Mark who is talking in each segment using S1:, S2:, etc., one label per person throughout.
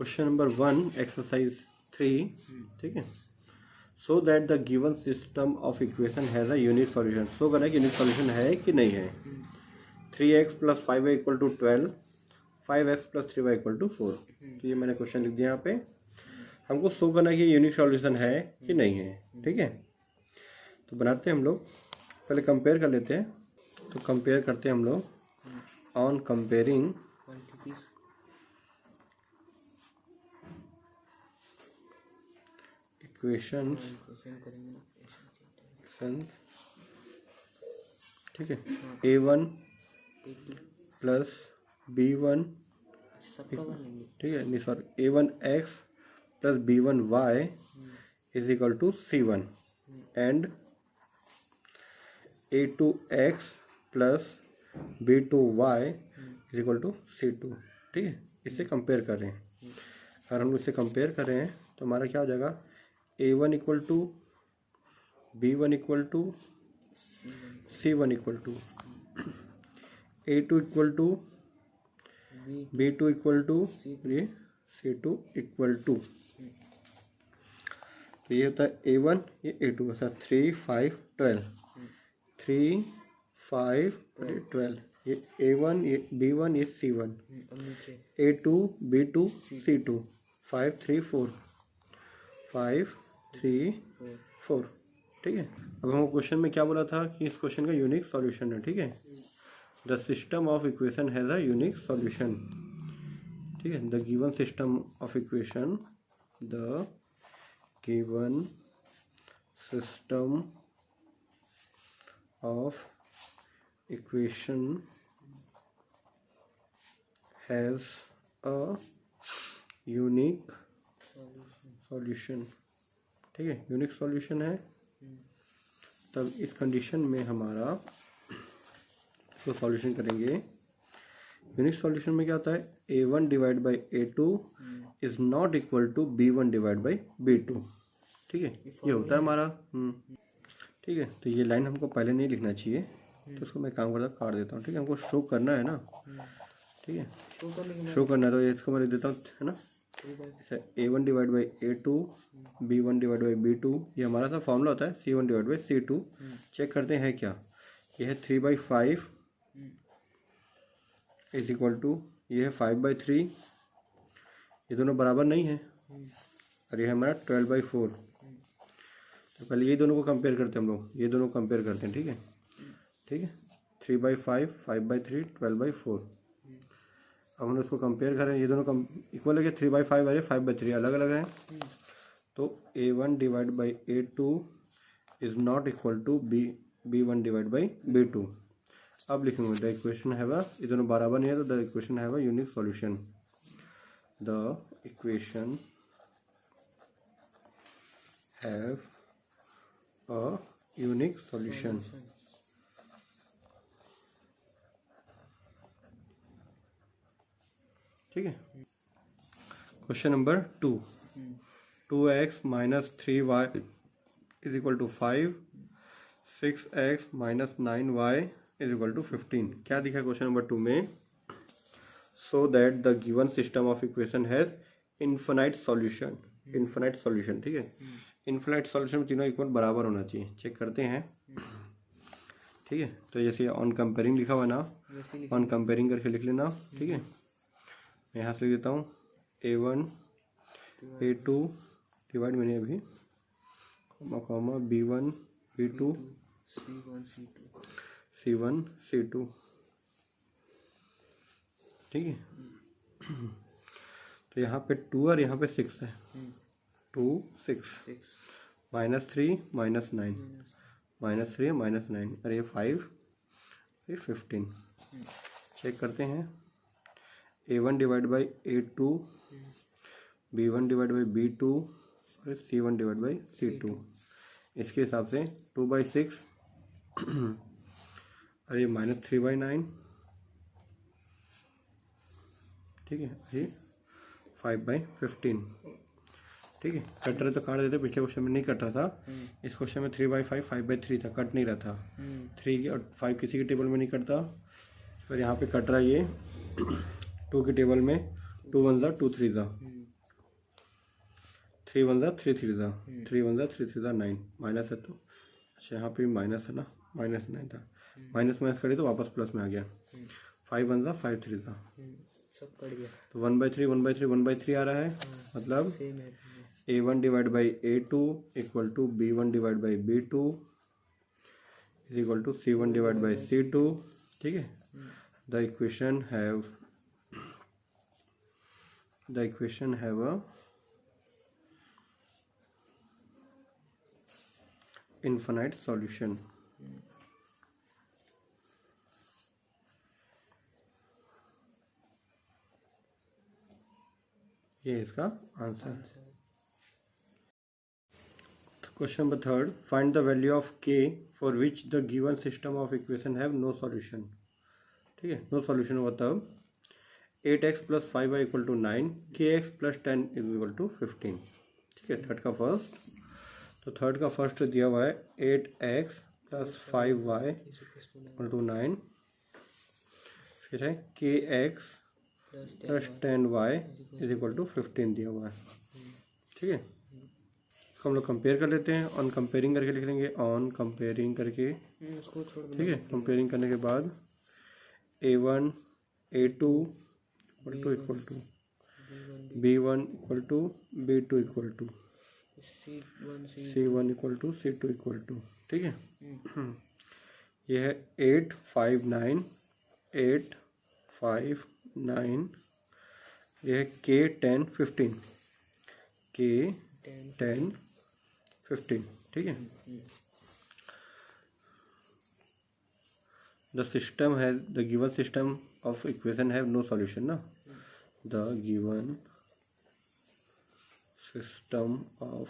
S1: Question number 1 exercise 3, ठीक है। So that the given system of equation has a unique solution. Show करना है कि यूनिक सॉल्यूशन है कि नहीं है। 3x + 5y = 12, 5x + 3y = 4। तो ये मैंने क्वेश्चन लिख दिया यहाँ पे। हमको शो करना है कि यूनिक सॉल्यूशन है कि नहीं है, ठीक है। तो बनाते हैं हम लोग, पहले कंपेयर कर लेते हैं। तो कंपेयर करते हैं हम लोग। ऑन कंपेयरिंग इक्वेशंस, ठीक है। a1 + b1, ठीक है, नहीं sorry, a1x + b1y = c1 and a2x + b2y = c2, ठीक है। इससे कंपेयर कर रहे हैं। अगर हम इससे कंपेयर कर रहे हैं तो हमारा क्या हो जाएगा, a1 = b1 = c1 = a2 = b2 = c2 = तो ये होता है a1, ये a2, ऐसा 3, 5, 12, 3, 5, 12, ये a1, ये b1, ये c1, a2, b2, c2, 5, 3, 4, 5, 3, 4, ठीक है। अब हमको क्वेश्चन में क्या बोला था कि इस क्वेश्चन का यूनिक सॉल्यूशन है, ठीक है। The system of equation has a unique solution, ठीक है। The given system of equation, the given system of equation has a unique solution, ठीक है। यूनिक सॉल्यूशन है, तब इस कंडीशन में हमारा तो सॉल्यूशन करेंगे। यूनिक सॉल्यूशन में क्या होता है, a1 / a2 is not equal to b1 / b2, ठीक है। ये होता है हमारा, ठीक है। तो ये लाइन हमको पहले नहीं लिखना चाहिए, तो उसको मैं काम करता काट देता हूँ, ठीक है। हमको शो करना है ना, ठीक है, शो करना है। तो इसको मैं लिख देता हूँ, है ना, a1 / a2, b1 / b2, ये हमारा सा फॉर्मूला होता है, c1 / c2। चेक करते हैं क्या, ये है 3/5 = ये है 5/3, ये दोनों बराबर नहीं है, और ये है हमारा 12/4। तो पहले ये दोनों को कंपेयर करते हैं हम लोग, ये दोनों कंपेयर करते हैं, ठीक है, ठीक है। 3/5, 5/3, 12/4। अब हम उसको कंपेयर करें, ये दोनों इक्वल है कि 3/5 और 5/3 अलग अलग हैं। तो a1 / a2 is not equal to b1 / b2। अब लिखेंगे द इक्वेशन हैव अ, ये दोनों बराबर नहीं है, तो the equation have a unique solution. The equation have a unique solution, ठीक है। Question number 2, 2x - 3y = 5, 6x - 9y = 15। क्या दिखा है क्वेश्चन नंबर 2 में, so that the given system of equation has infinite solution. Infinite solution, ठीक है। Infinite solution में तीनों इक्वल बराबर होना चाहिए। चेक करते हैं, ठीक है। तो जैसे ऑन कंपेयरिंग लिखा हुआ ना, ऑन कंपेयरिंग करके लिख लेना, ठीक है। मैं यहाँ से लिख देता हूँ a1 a2 डिवाइड मैंने अभी comma b1 b2 c1 c2, ठीक है। तो यहाँ पे 2 और यहाँ पे 6 है, 2 6 -3 -9 -3 -9, और ये 5, ये 15। चेक करते हैं, a1 / a2, b1 / b2 और c1 / c2। इसके हिसाब से 2/6 और ये -3/9, ठीक है, ये 5/15, ठीक है। कट रहे तो काट देते, पिछले क्वेश्चन में नहीं कट रहा था। इस क्वेश्चन में 3/5 5/3 था, कट नहीं रहा था। 3 और 5 किसी के टेबल में नहीं कटता, पर यहाँ पे कट रहा है ये 2 के टेबल में, 2 1 2 3। 3 1 3 3 3 1 3 3 9 माइनस है तो अच्छा यहाँ पे माइनस है ना, माइनस 9 था, माइनस माइनस करी तो वापस प्लस में आ गया। 5 1 5 3
S2: सब कट गया
S1: तो 1/3 1/3 1/3 आ रहा है। मतलब
S2: सेम है
S1: A1 divide by A2 equal to B1 divide by B2 is equal to C1 divide by C2। ठीक है, the equation have a infinite solution. ये इसका answer. Question number 3, find the value of k for which the given system of equation have no solution. ठीक है, no solution हुआ तब 8x + 5y equal to 9, kx + 10 is equal to 15। ठीक है, third का first, तो थर्ड का first दिया हुआ है 8x + 5y इक्वल टू 9, फिर है kx + 10y is equal to 15 दिया हुआ है। ठीक है, इसको हम लोग कंपेयर कर लेते हैं, ऑन कंपेयरिंग करके लिख लेंगे, ऑन कंपेयरिंग करके। ठीक है, कंपेयरिंग करने के बाद A1 A2 equal to B1 equal to B2 equal to C1 equal to C2 equal to. ठीक है, ये है 8 5 9 8 5 9, ये है K 10 15 K 10 15। ठीक है, द सिस्टम है, the given system of equation have no solution ना, the given system of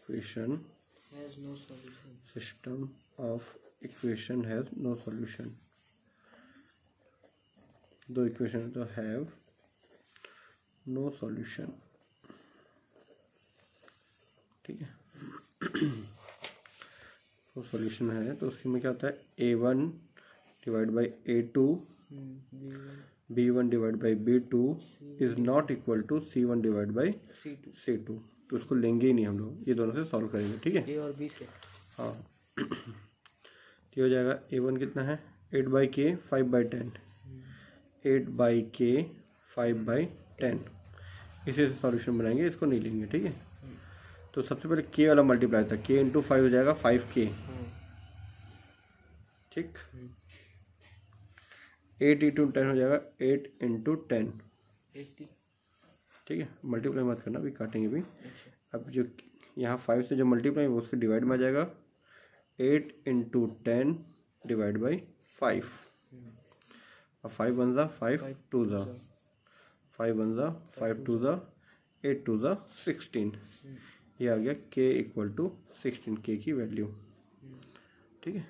S1: equation has no solution. दो इक्वेशन तो हैव नो सॉल्यूशन। ठीक है, तो सॉल्यूशन है तो उसके में क्या होता है A1 divide by A2 B1 divide by B2 is not equal to C1 divide by C2। तो उसको लेंगे ही नहीं हम लोग, ये दोनों से सॉल्व करेंगे। ठीक है,
S2: A और B से
S1: हाँ तो हो जाएगा A1 कितना है 8/k 5/10, 8/k 5/10, इसी से सॉल्यूशन बनाएंगे, इसको नहीं लेंगे। ठीक है, तो सबसे पहले k वाला मल्टीप्लाई था, k इंटू 5 हो जाएगा 5k। ठीक, 8 इंटू 10 हो जाएगा 8 इंटू 10।
S2: 80।
S1: ठीक है, मल्टीप्लाई मत करना, अभी काटेंगे भी। अब जो यहाँ 5 से जो मल्टीप्लाई वो उसके डिवाइड में आ जाएगा, 8 इंटू 10 डिवाइड बाई 5। अब 5 1 ज़ा 5 2 ज़ा 5 1 ज़ा 5 2 ज़ा 8 2 ज़ा 16। ये आ गया k इक्वल टू 16, k की वैल्यू। ठीक है,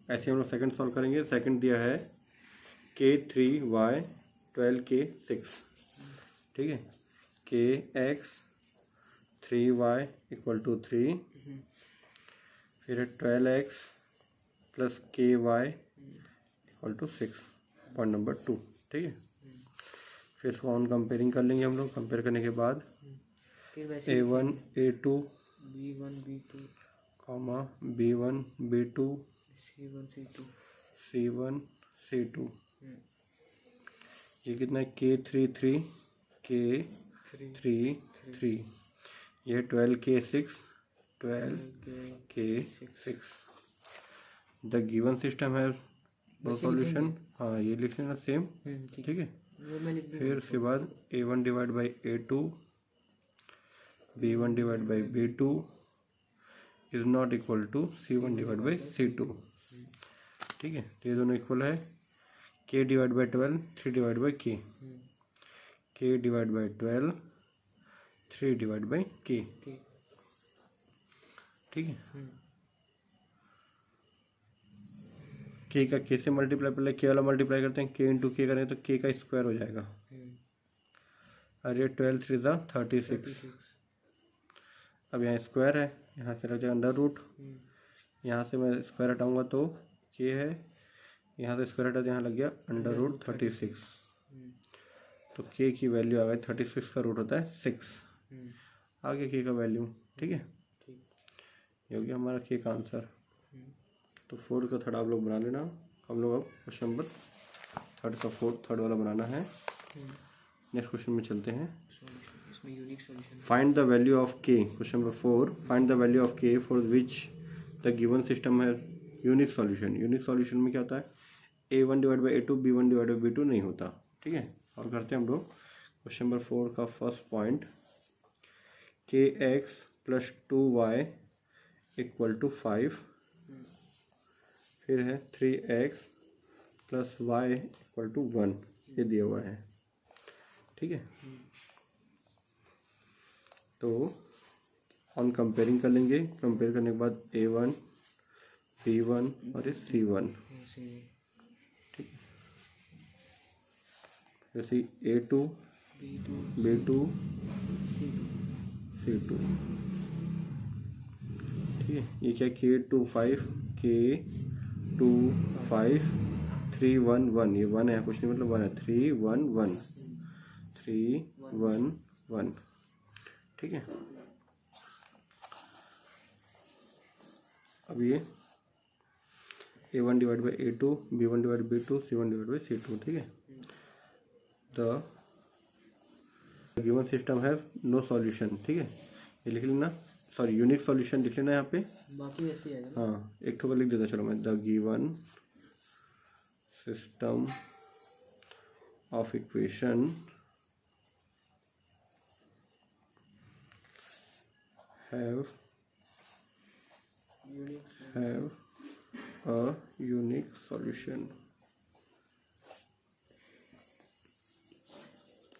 S1: ऐसे हम लोग सेकंड सॉल्व करेंगे। सेकंड दिया है k 3y 12k 6। ठीक है, kx 3y इक्वल टू 3, फिर है 12x plus ky equal to 6, point number 2। ठीक है, फिर इसको ऑन कंपेयरिंग कर लेंगे हम लोग। कंपेयर करने के बाद A1 A2
S2: B1 B2
S1: comma B1 B2
S2: C1 C2
S1: C1 C2। ये कितना है k 3 3 k 3 3, ये 12k 6 12k 6। The given system है नो सॉल्यूशन। हाँ, ये लिख लेना सेम। ठीक है, फिर उसके बाद A1 divide by A2 B1 divide by B2 is not equal to C1 divide by C2। ठीक है, तो ये दोनों इक्वल है। k divide by 12 3 divide by k divide by 12 3 divide by k। ठीक है, k का k से मल्टीप्लाई, पहले k वाला मल्टीप्लाई करते हैं, k इंटू k करें तो k का स्क्वायर हो जाएगा। अरे 12 3 ज़ा 36। अब यहाँ स्क्वायर है, यहाँ से लग जाएगा अंडर रूट, यहाँ से मैं स्क्वायर हटाऊंगा तो k है, यहाँ से स्क्वायर हटा तो यहाँ लग गया अंडर रूट 36। तो k की वैल्यू आ गई 36 का रूट होता है 6। आगे के का वैल्यू, ठीक है।
S2: ठीक।
S1: ये हो गया हमारा के का आंसर। तो 4 का थर्ड आप लोग बना लेना। हम लोग अब क्वेश्चन नंबर थर्ड वाला बनाना है। नेक्स्ट क्वेश्चन में चलते हैं।
S2: सॉल्यूशन, इसमें unique solution.
S1: Find the value of K, question number 4, find the value of K for which the given system है यूनिक सॉल्यूशन। यूनिक सॉल्यूशन में क्या होता है, A1 divide by A2 B1 divide by B2 नहीं होता, ठीक है। और करते हैं हम लोग क्वेश्चन नंबर 4 का first point, kx plus 2y equal to 5, फिर है 3x plus y equal to 1, ये दिया हुआ है, ठीक है। तो ऑन कंपेयरिंग कर लेंगे, कंपेयर करने के बाद A1 B1 और C1, ठीक है। जैसे A2 B2 C2, ठीक है। ये क्या K2 5 K2 5 3 1 1, ये 1 है, कुछ नहीं मतलब 1 है, 3 1 1 3 1 1, ठीक है। अब ये A1 divide by A2 B1 divide by B2 C1 divide by C2, ठीक है। द गिवन सिस्टम है नो सॉल्यूशन, ठीक है। ये लिख लेना, सॉरी यूनिक सॉल्यूशन लिख लेना यहाँ पे,
S2: बाकी वैसे ही आएगा।
S1: हाँ एक ठोकर लिख देता, चलो मैं, the given system of equation have a unique solution।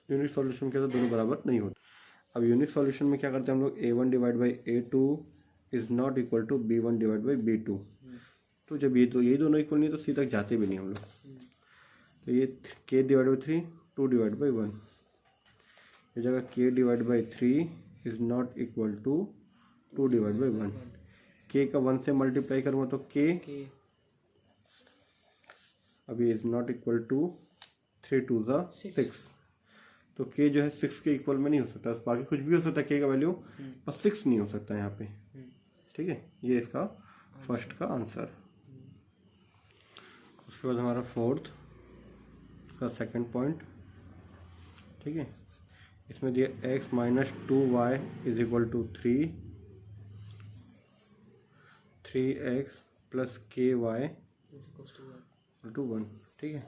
S1: Unique solution के तो दोनों बराबर नहीं होते। अब यूनिक सॉल्यूशन में क्या करते हैं हम लोग, A1 divide by A2 is not equal to B1 divide by B2। तो जब ये दोनों इक्वल नहीं तो C तक जाते भी नहीं हम लोग। तो ये K divide by 3 2 divide by 1, ये जगह K divide by 3 is not equal to 2 divide by 1। K का 1 से मल्टीप्लाई करूँगा तो K अभी इज नॉट इक्वल टू 3 2 ज़ा 6, तो K जो है 6 के इक्वल में नहीं हो सकता, बाकी कुछ भी हो सकता है K का वैल्यू, बस 6 नहीं हो सकता यहाँ पे, ठीक है। ये इसका फर्स्ट का आंसर। उसके बाद हमारा फोर्थ का सेकंड पॉइंट, ठीक है। इसमें दिया x minus 2y is equal to 3x plus ky equal to 1, ठीक है।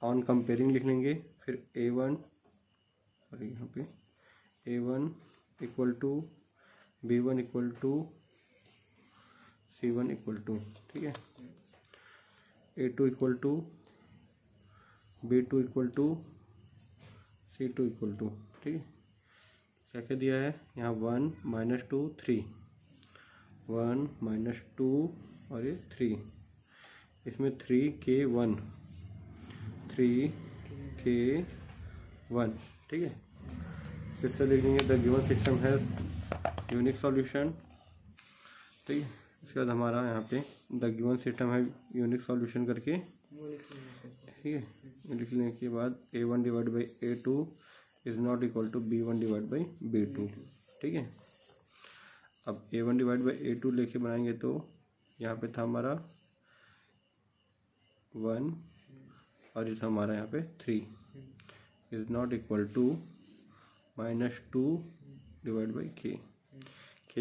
S1: ऑन कंपेयरिंग लिख लेंगे, फिर A1 और यहाँ पे A1 equal to B1 equal to C1 equal to, ठीक है। A2 equal to B2 equal to C2 equal to, ठीक है। क्या क्या दिया है यहाँ, 1 माइनस 2 3, 1 माइनस 2 और ये 3, इसमें 3K1 3K1, ठीक है। फिर से लिख देंगे द गिवन सिस्टम है यूनिक सॉल्यूशन, ठीक है। इसके बाद हमारा यहाँ पे द गिवन सिस्टम है यूनिक सॉल्यूशन करके, ठीक है। लिख लेने के बाद A1 divide by A2 is not equal to B1 divide by B2, ठीक है। अब A1 डिवाइड बाई A2 लेके बनाएंगे तो यहाँ पे था हमारा 1 और ये था हमारा यहाँ पे 3 is not equal to minus 2 divide by K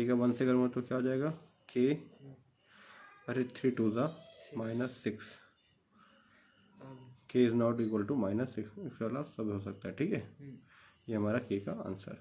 S1: का 1 से करूँगा तो क्या हो जाएगा K, अरे 3 2 ज़ा minus 6, K is not equal to minus 6, इसके अलावा सब हो सकता है, ठीक है। ये हमारा K का आंसर।